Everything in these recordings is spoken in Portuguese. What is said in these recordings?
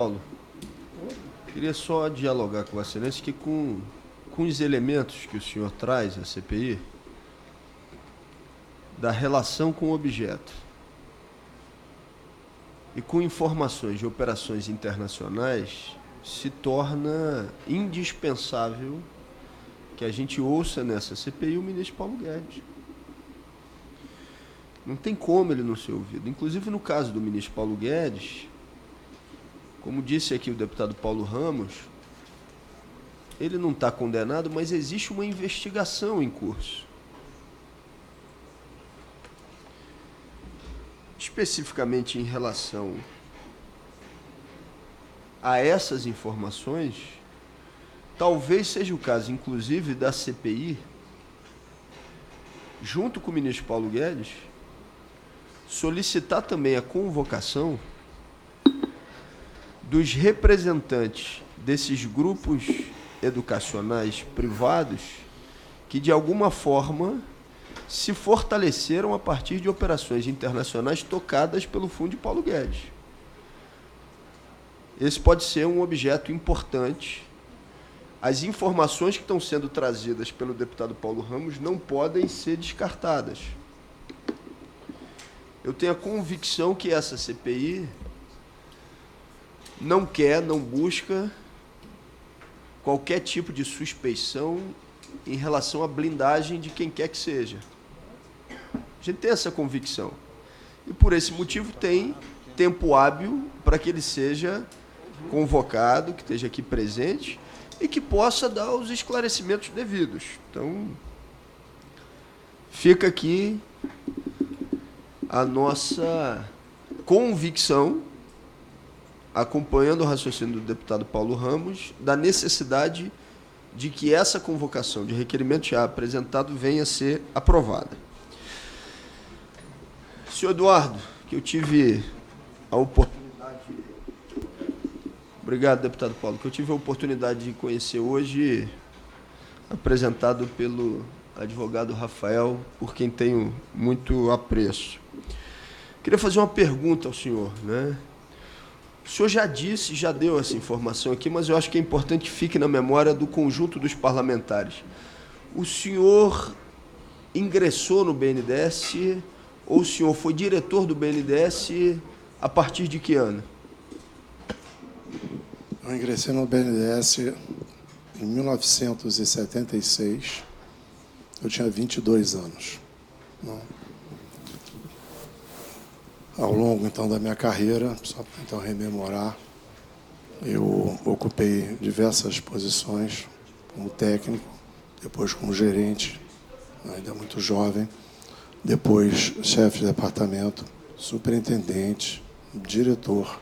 Paulo, queria só dialogar com Vossa Excelência que com os elementos que o senhor traz à CPI, da relação com o objeto e com informações de operações internacionais, se torna indispensável que a gente ouça nessa CPI o ministro Paulo Guedes. Não tem como ele não ser ouvido. Inclusive, no caso do ministro Paulo Guedes, como disse aqui o deputado Paulo Ramos, ele não está condenado, mas existe uma investigação em curso. Especificamente em relação a essas informações, talvez seja o caso, inclusive, da CPI, junto com o ministro Paulo Guedes, solicitar também a convocação dos representantes desses grupos educacionais privados que, de alguma forma, se fortaleceram a partir de operações internacionais tocadas pelo Fundo de Paulo Guedes. Esse pode ser um objeto importante. As informações que estão sendo trazidas pelo deputado Paulo Ramos não podem ser descartadas. Eu tenho a convicção que essa CPI não quer, não busca qualquer tipo de suspeição em relação à blindagem de quem quer que seja. A gente tem essa convicção. E, por esse motivo, tem tempo hábil para que ele seja convocado, que esteja aqui presente e que possa dar os esclarecimentos devidos. Então, fica aqui a nossa convicção, acompanhando o raciocínio do deputado Paulo Ramos, da necessidade de que essa convocação de requerimento já apresentado venha a ser aprovada. Senhor Eduardo, que eu tive a oportunidade... Obrigado, deputado Paulo, que eu tive a oportunidade de conhecer hoje, apresentado pelo advogado Rafael, por quem tenho muito apreço. Queria fazer uma pergunta ao senhor, né? O senhor já disse, já deu essa informação aqui, mas eu acho que é importante que fique na memória do conjunto dos parlamentares. O senhor ingressou no BNDES ou o senhor foi diretor do BNDES a partir de que ano? Eu ingressei no BNDES em 1976. Eu tinha 22 anos. Ao longo, então, da minha carreira, só para então rememorar, eu ocupei diversas posições como técnico, depois como gerente, ainda muito jovem, depois chefe de departamento, superintendente, diretor.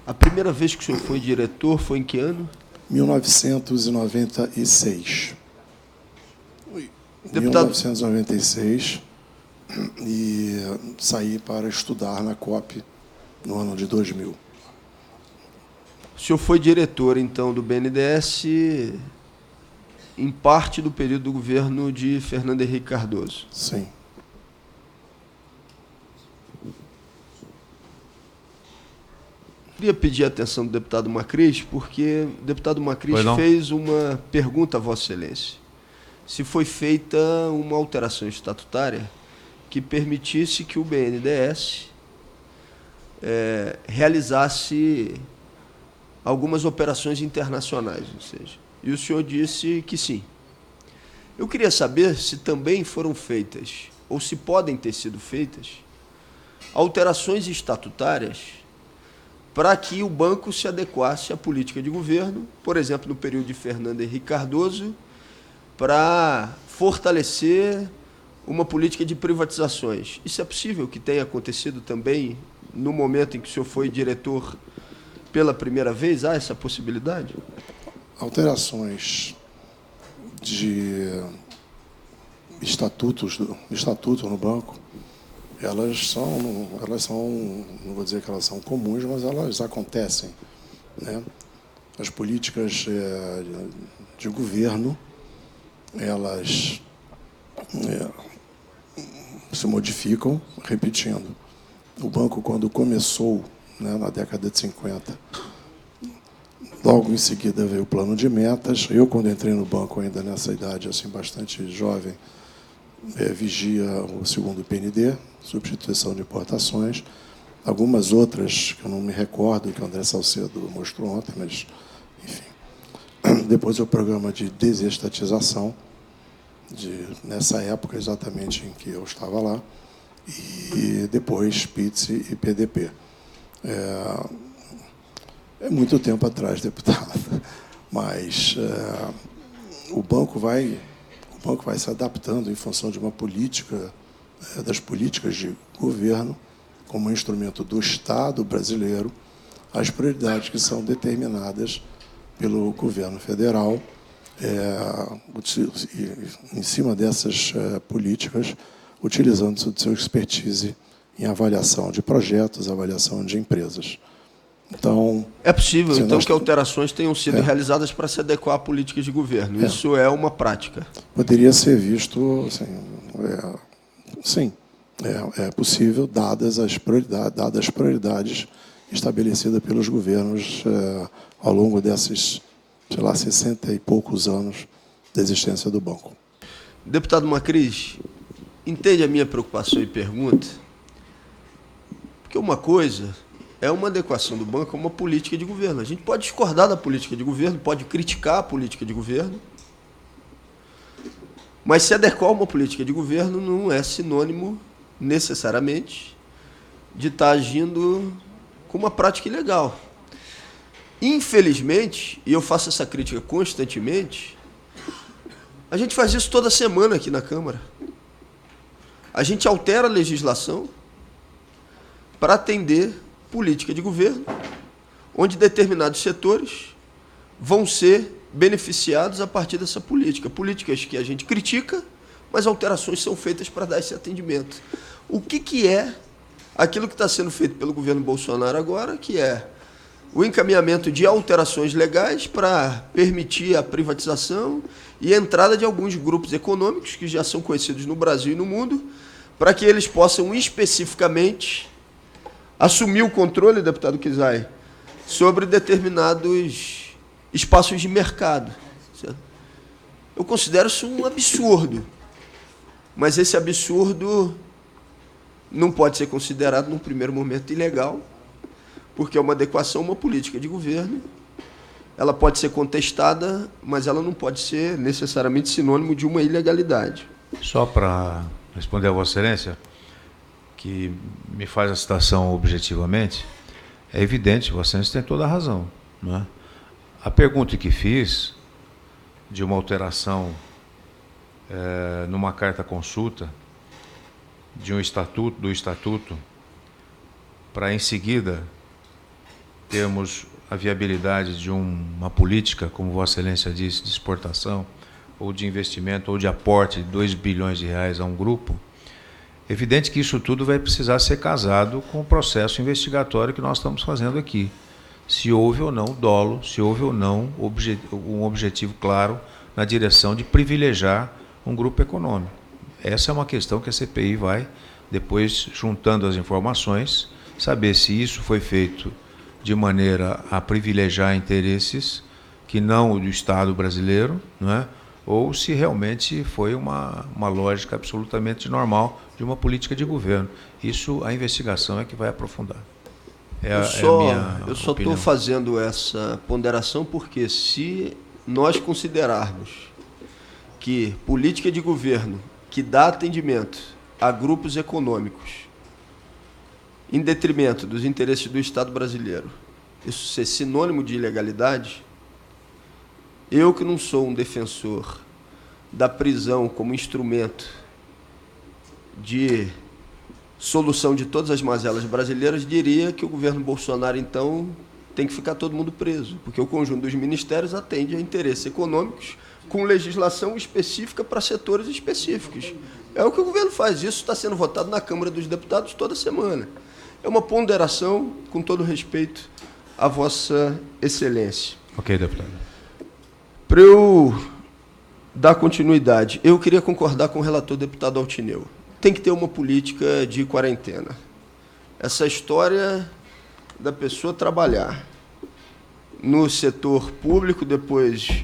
A primeira vez que o senhor foi diretor foi em que ano? 1996. Deputado... 1996, e saí para estudar na COP no ano de 2000. O senhor foi diretor, então, do BNDES em parte do período do governo de Fernando Henrique Cardoso? Sim. Queria pedir a atenção do deputado Macris, porque o deputado Macris fez uma pergunta a Vossa Excelência. Se foi feita uma alteração estatutária que permitisse que o BNDES realizasse algumas operações internacionais, ou seja, e o senhor disse que sim. Eu queria saber se também foram feitas, ou se podem ter sido feitas, alterações estatutárias para que o banco se adequasse à política de governo, por exemplo, no período de Fernando Henrique Cardoso, para fortalecer uma política de privatizações. Isso é possível que tenha acontecido também no momento em que o senhor foi diretor pela primeira vez? Há essa possibilidade? Alterações de estatuto no banco, elas são, não vou dizer que elas são comuns, mas elas acontecem, né? As políticas de governo, elas se modificam, repetindo. O banco, quando começou, né, na década de 50, Logo em seguida veio o plano de metas. Eu, quando entrei no banco, ainda nessa idade assim bastante jovem, vigia o segundo PND, substituição de importações, algumas outras que eu não me recordo, que o André Salcedo mostrou ontem, mas, enfim. Depois o programa de desestatização, nessa época exatamente em que eu estava lá, e depois PITS e PDP. É muito tempo atrás, deputado, mas o banco vai se adaptando em função de uma política, das políticas de governo, como instrumento do Estado brasileiro, às prioridades que são determinadas pelo governo federal, em cima dessas políticas, utilizando de sua expertise em avaliação de projetos, avaliação de empresas. Então, é possível, então, que alterações tenham sido realizadas para se adequar a políticas de governo. Isso é uma prática. Poderia ser visto, assim, sim, é possível, dadas as prioridades estabelecidas pelos governos ao longo desses, sei lá, 60 e poucos anos da existência do banco. Deputado Macris, entende a minha preocupação e pergunta? Porque uma coisa é uma adequação do banco a uma política de governo. A gente pode discordar da política de governo, pode criticar a política de governo, mas se adequar a uma política de governo não é sinônimo, necessariamente, de estar agindo com uma prática ilegal. Infelizmente, e eu faço essa crítica constantemente, a gente faz isso toda semana aqui na Câmara. A gente altera a legislação para atender política de governo, onde determinados setores vão ser beneficiados a partir dessa política. Políticas que a gente critica, mas alterações são feitas para dar esse atendimento. O que é aquilo que está sendo feito pelo governo Bolsonaro agora, que é o encaminhamento de alterações legais para permitir a privatização e a entrada de alguns grupos econômicos que já são conhecidos no Brasil e no mundo, para que eles possam especificamente assumir o controle, deputado Kizai, sobre determinados espaços de mercado. Certo? Eu considero isso um absurdo, mas esse absurdo não pode ser considerado, num primeiro momento, ilegal, porque é uma adequação a uma política de governo. Ela pode ser contestada, mas ela não pode ser necessariamente sinônimo de uma ilegalidade. Só para responder a Vossa Excelência, que me faz a citação objetivamente, é evidente, Vossa Excelência tem toda a razão, não é? A pergunta que fiz, de uma alteração numa carta-consulta, do Estatuto, para em seguida termos a viabilidade de uma política, como Vossa Excelência disse, de exportação, ou de investimento, ou de aporte de 2 bilhões de reais a um grupo, é evidente que isso tudo vai precisar ser casado com o processo investigatório que nós estamos fazendo aqui. Se houve ou não dolo, se houve ou não um objetivo claro na direção de privilegiar um grupo econômico. Essa é uma questão que a CPI vai, depois, juntando as informações, saber se isso foi feito de maneira a privilegiar interesses que não o do Estado brasileiro, não é? Ou se realmente foi uma lógica absolutamente normal de uma política de governo. Isso a investigação é que vai aprofundar. Eu só estou fazendo essa ponderação porque, se nós considerarmos que política de governo que dá atendimento a grupos econômicos em detrimento dos interesses do Estado brasileiro, isso ser sinônimo de ilegalidade, eu, que não sou um defensor da prisão como instrumento de solução de todas as mazelas brasileiras, diria que o governo Bolsonaro, então, tem que ficar todo mundo preso, porque o conjunto dos ministérios atende a interesses econômicos com legislação específica para setores específicos. É o que o governo faz. Isso está sendo votado na Câmara dos Deputados toda semana. É uma ponderação, com todo respeito à Vossa Excelência. Ok, deputado. Para eu dar continuidade, eu queria concordar com o relator deputado Altineu. Tem que ter uma política de quarentena. Essa história da pessoa trabalhar no setor público, depois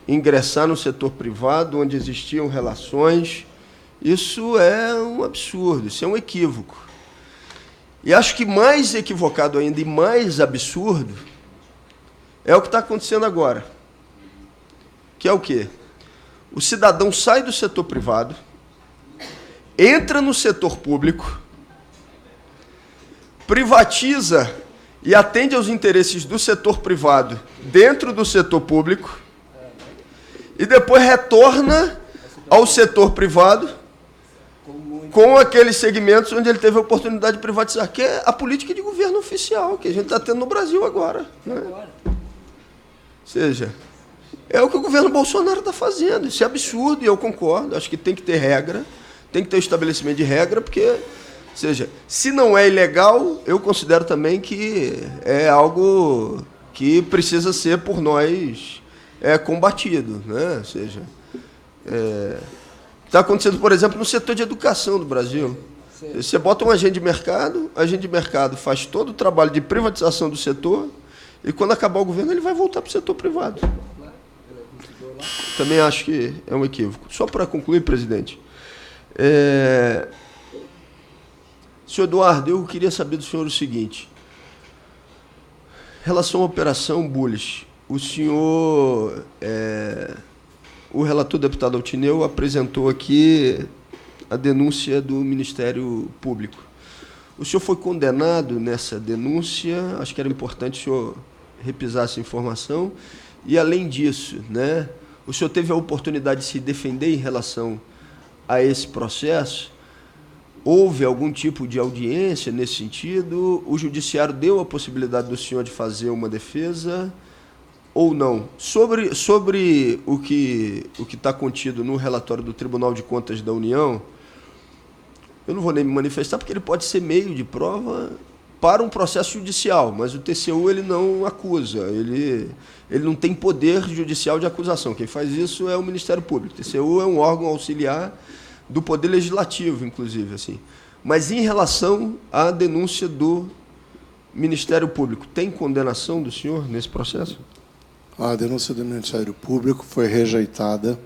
ingressar no setor privado, onde existiam relações. Isso é um absurdo, isso é um equívoco. E acho que mais equivocado ainda e mais absurdo é o que está acontecendo agora. Que é o quê? O cidadão sai do setor privado, entra no setor público, privatiza e atende aos interesses do setor privado dentro do setor público e depois retorna ao setor privado com aqueles segmentos onde ele teve a oportunidade de privatizar, que é a política de governo oficial que a gente está tendo no Brasil agora. Né? Ou seja, é o que o governo Bolsonaro está fazendo. Isso é absurdo e eu concordo. Acho que tem que ter regra, tem que ter um estabelecimento de regra, porque, ou seja, se não é ilegal, eu considero também que é algo que precisa ser por nós combatido. Né? Ou seja, está acontecendo, por exemplo, no setor de educação do Brasil. Você bota um agente de mercado faz todo o trabalho de privatização do setor e, quando acabar o governo, ele vai voltar para o setor privado. Também acho que é um equívoco. Só para concluir, presidente. Senhor Eduardo, eu queria saber do senhor o seguinte. Em relação à Operação Bullish, o senhor... O relator deputado Altineu apresentou aqui a denúncia do Ministério Público. O senhor foi condenado nessa denúncia, acho que era importante o senhor repisar essa informação, e, além disso, né, o senhor teve a oportunidade de se defender em relação a esse processo? Houve algum tipo de audiência nesse sentido? O Judiciário deu a possibilidade do senhor de fazer uma defesa ou não? Sobre o que está contido no relatório do Tribunal de Contas da União, eu não vou nem me manifestar, porque ele pode ser meio de prova para um processo judicial, mas o TCU ele não acusa, ele não tem poder judicial de acusação. Quem faz isso é o Ministério Público. O TCU é um órgão auxiliar do Poder Legislativo, inclusive. Assim. Mas, em relação à denúncia do Ministério Público, tem condenação do senhor nesse processo? A denúncia do Ministério Público foi rejeitada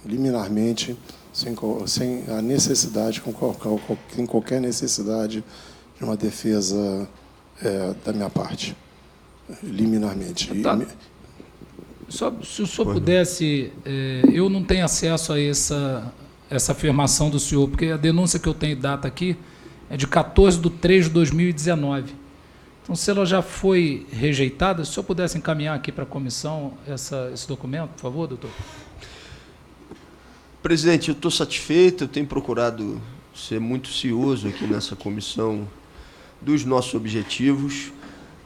liminarmente, sem a necessidade, sem qualquer necessidade de uma defesa da minha parte, liminarmente. Tá. Se o senhor pudesse... eu não tenho acesso a essa afirmação do senhor, porque a denúncia que eu tenho data aqui é de 14/3/2019. Então, se ela já foi rejeitada, se o senhor pudesse encaminhar aqui para a comissão esse documento, por favor, doutor? Presidente, eu estou satisfeito, eu tenho procurado ser muito cioso aqui nessa comissão dos nossos objetivos.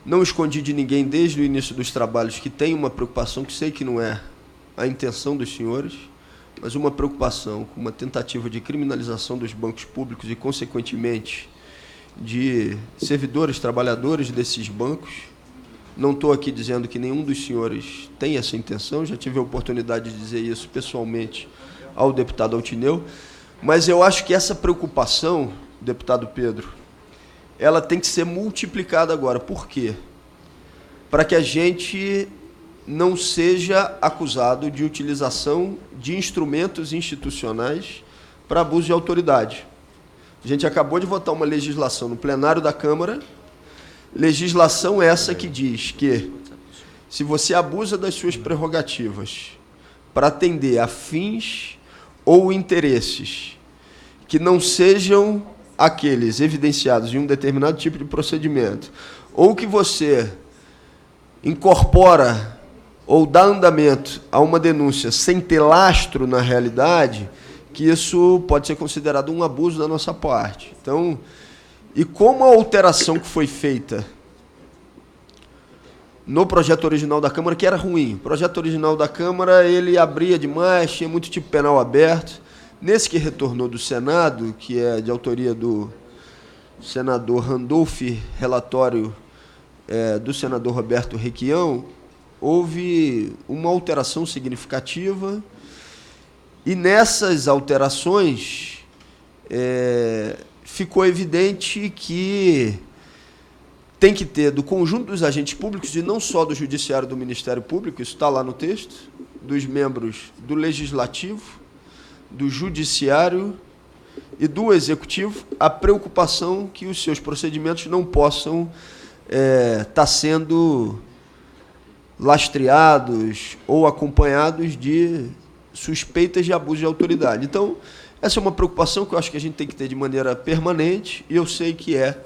Não escondi de ninguém desde o início dos trabalhos que tem uma preocupação, que sei que não é a intenção dos senhores, mas uma preocupação com uma tentativa de criminalização dos bancos públicos e, consequentemente, de servidores, trabalhadores desses bancos. Não estou aqui dizendo que nenhum dos senhores tem essa intenção, já tive a oportunidade de dizer isso pessoalmente ao deputado Altineu, mas eu acho que essa preocupação, deputado Pedro, ela tem que ser multiplicada agora. Por quê? Para que a gente não seja acusado de utilização de instrumentos institucionais para abuso de autoridade. A gente acabou de votar uma legislação no plenário da Câmara, legislação essa que diz que, se você abusa das suas prerrogativas para atender a fins ou interesses que não sejam aqueles evidenciados em um determinado tipo de procedimento, ou que você incorpora ou dá andamento a uma denúncia sem ter lastro na realidade, que isso pode ser considerado um abuso da nossa parte. Então, e como a alteração que foi feita no projeto original da Câmara, que era ruim, o projeto original da Câmara, ele abria demais, tinha muito tipo penal aberto. Nesse que retornou do Senado, que é de autoria do senador Randolph, relatório do senador Roberto Requião, houve uma alteração significativa, e nessas alterações ficou evidente que tem que ter do conjunto dos agentes públicos, e não só do Judiciário e do Ministério Público, isso está lá no texto, dos membros do Legislativo, do Judiciário e do Executivo, a preocupação que os seus procedimentos não possam estar sendo lastreados ou acompanhados de suspeitas de abuso de autoridade. Então, essa é uma preocupação que eu acho que a gente tem que ter de maneira permanente, e eu sei que é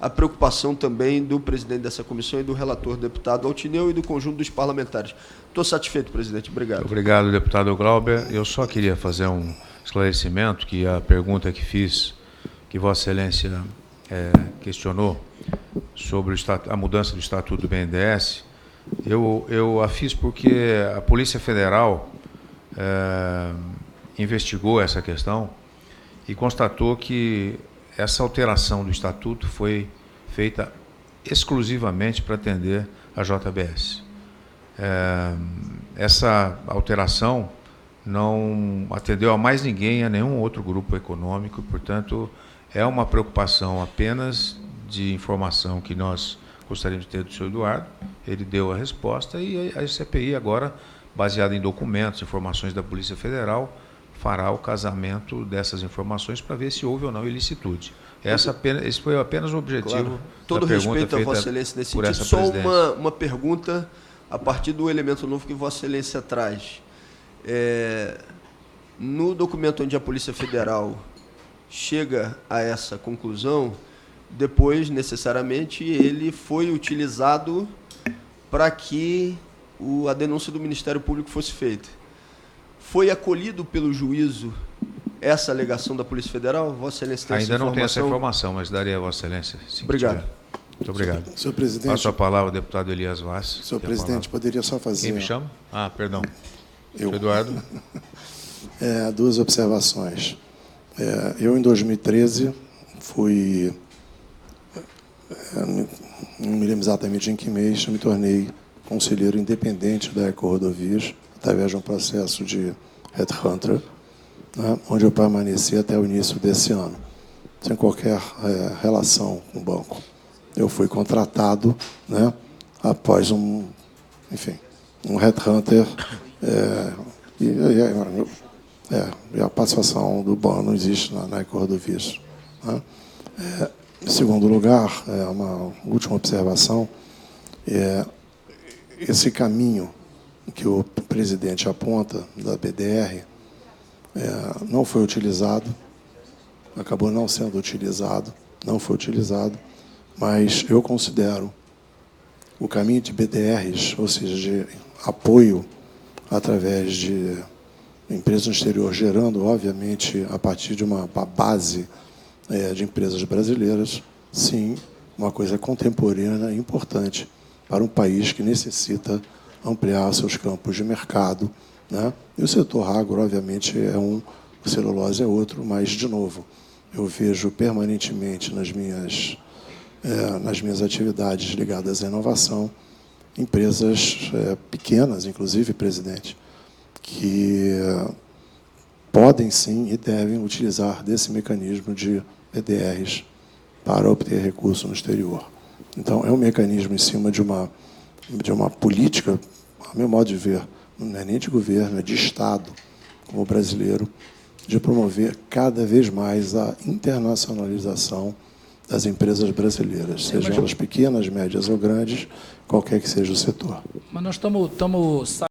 a preocupação também do presidente dessa comissão e do relator, deputado Altineu, e do conjunto dos parlamentares. Estou satisfeito, presidente. Obrigado. Obrigado, deputado Glauber. Eu só queria fazer um esclarecimento, que a pergunta que fiz, que Vossa Excelência questionou, sobre a mudança do Estatuto do BNDES, eu a fiz porque a Polícia Federal investigou essa questão e constatou que essa alteração do Estatuto foi feita exclusivamente para atender a JBS. Essa alteração não atendeu a mais ninguém, a nenhum outro grupo econômico, portanto, é uma preocupação apenas de informação que nós gostaríamos de ter do senhor Eduardo. Ele deu a resposta e a CPI agora, baseada em documentos, informações da Polícia Federal, fará o casamento dessas informações para ver se houve ou não ilicitude. Esse foi apenas o objetivo, claro. Todo da pergunta respeito a feita Vossa Excelência nesse por sentido. essa Só presidência. uma pergunta a partir do elemento novo que Vossa Excelência traz. No documento onde a Polícia Federal chega a essa conclusão, depois, necessariamente, ele foi utilizado para que a denúncia do Ministério Público fosse feita. Foi acolhido pelo juízo essa alegação da Polícia Federal? Vossa Excelência tem Ainda essa não tenho essa informação? informação, mas daria a Vossa Excelência. Obrigado. Tiver. Muito obrigado. Senhor presidente, Passo a palavra ao deputado Elias Vaz. senhor presidente, poderia só fazer... Quem me chama? Ah, perdão. Eu. Senhor Eduardo. Duas observações. Eu, em 2013, fui... não me lembro exatamente em que mês, eu me tornei conselheiro independente da Eco-Rodovias, através de um processo de headhunter, né, onde eu permaneci até o início desse ano, sem qualquer relação com o banco. Eu fui contratado, né, após um headhunter, e a participação do banco não existe na Eco-Rodovias. Né. Em segundo lugar, uma última observação, esse caminho que o presidente aponta da BDR não foi utilizado, acabou não sendo utilizado, não foi utilizado, mas eu considero o caminho de BDRs, ou seja, de apoio através de empresas no exterior, gerando, obviamente, a partir de uma base de empresas brasileiras, sim, uma coisa contemporânea e importante para um país que necessita ampliar seus campos de mercado, né? E o setor agro, obviamente, o celulose é outro, mas, de novo, eu vejo permanentemente nas minhas atividades ligadas à inovação, empresas pequenas, inclusive, presidente, que podem sim e devem utilizar desse mecanismo de BDRs para obter recursos no exterior. Então, é um mecanismo em cima de uma política, a meu modo de ver, não é nem de governo, é de Estado, como brasileiro, de promover cada vez mais a internacionalização das empresas brasileiras, sejam elas pequenas, médias ou grandes, qualquer que seja o setor. Mas nós estamos